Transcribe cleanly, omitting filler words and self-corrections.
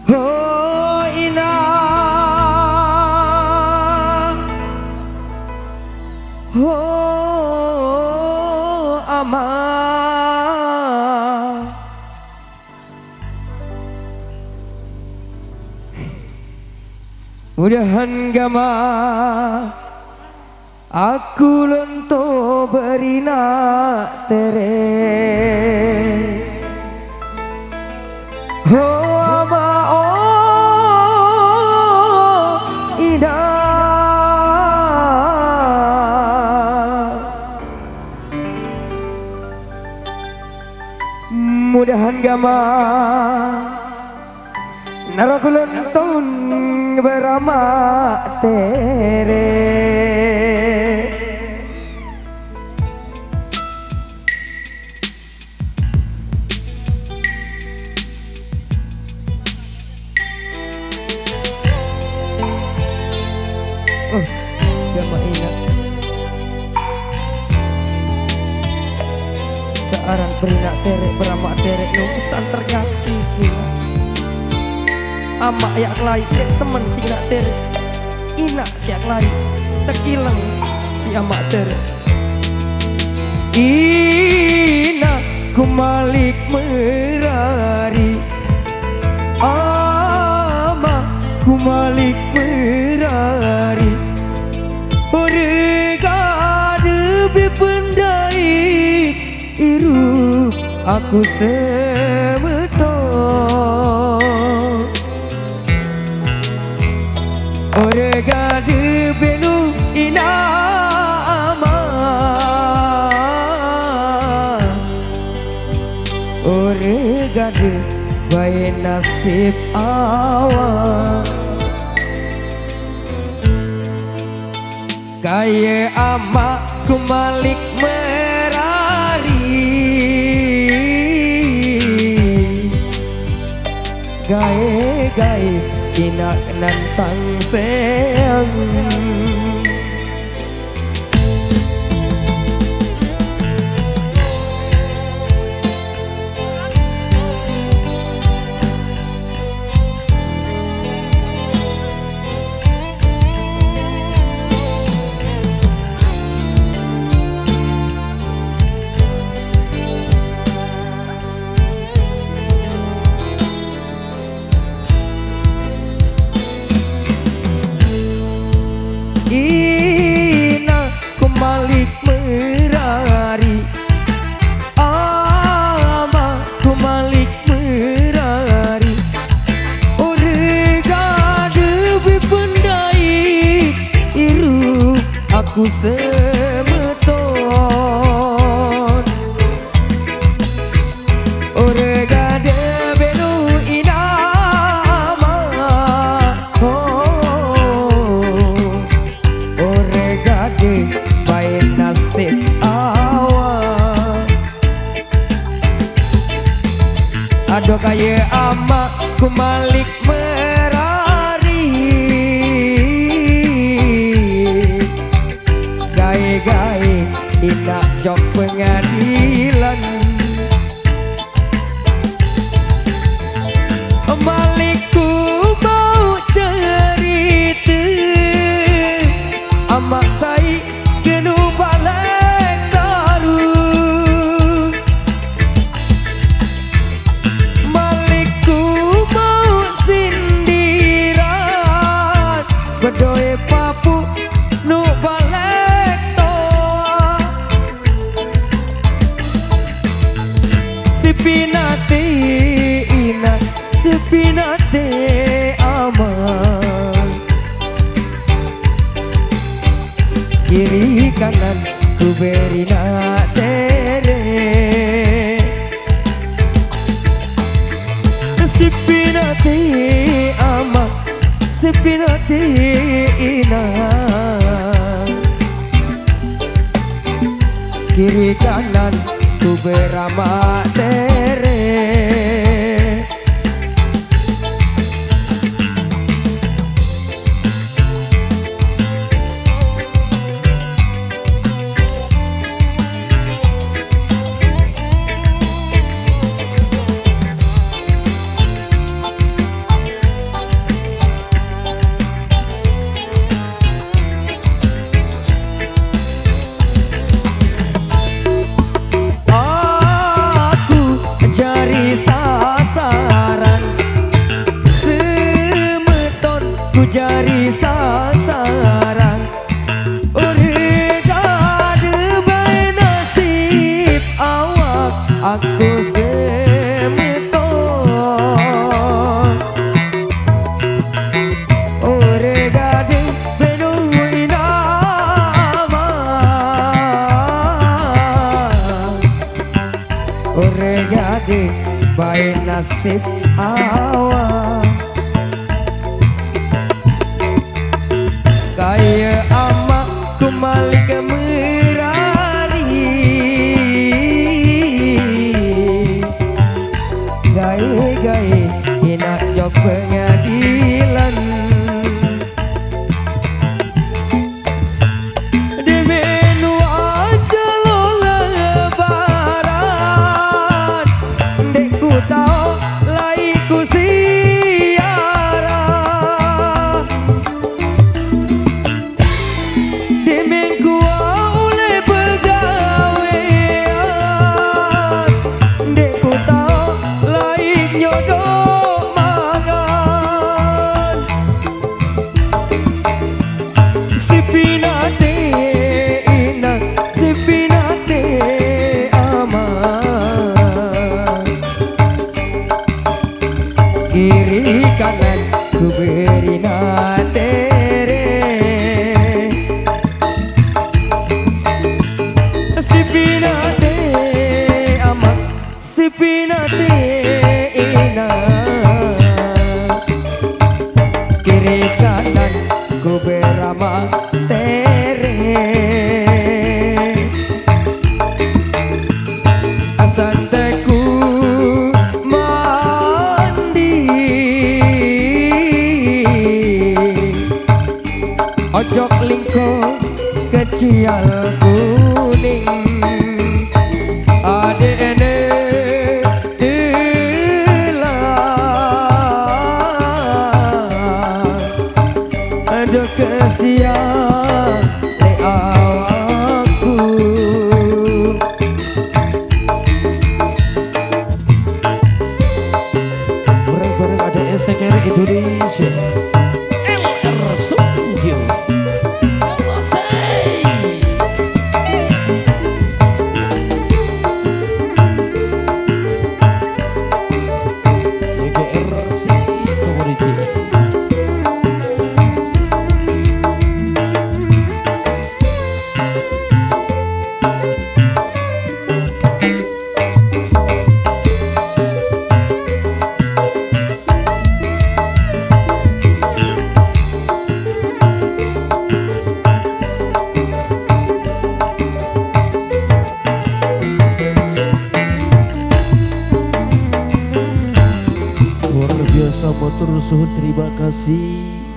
Oh ina, oh ama, mudahan gama aku lento berina tere. Oh ama oh ida, mudahan gama narakulun tahun berama tere. Oh, gama ingat searang berinak terek beramak terek nunggusan ternyati amak yak lain tek semen si nak terek inak yak lain tekilang si amak terek. Ina kumalik merari, ama kumalik merari, orega debi pendai iru aku semeton, orega debi nu ina ama, orega debi baik nasib awak. Gaya amak kumalik merari, gaya inak nantang sayang. Ina kumalik merari, ama kumalik merari, orega debi pendai iru aku semeton, orega debi nu ina ama, baik nasib awak. Aduh kaya amak kumalik merari, gaya inak jok pengadilan, malikku mau cerita amak saya kenu balik saru, malikku mau sindiran berdoa papu nu balik toa, sepinate ina sepinate aman, kiri kanan ku beri nak tere, sepinate ama sepinate ina, kiri kanan ku beramak tere. aku semeton ore gading penunggu inama ore gading baik nasib awak kaya amak kembali ke merari gaya-gaya enak jok pengadilan di menu aja lo lebaran dekku tahu laiku siaran di minggu oleh pegawaian dekku tahu laik nyodok mangan si pinate inang si pinate aman kiri kanan ku beri natere si pinate aman si pinate inang kiri kanan ku berama tere asanteku mandi ojok lingko kecial kuning ade ene aduh kesian le awakku bareng-bareng ada STKR Indonesia LR Studio GRC Community. Luar biasa motor suhu, terima kasih.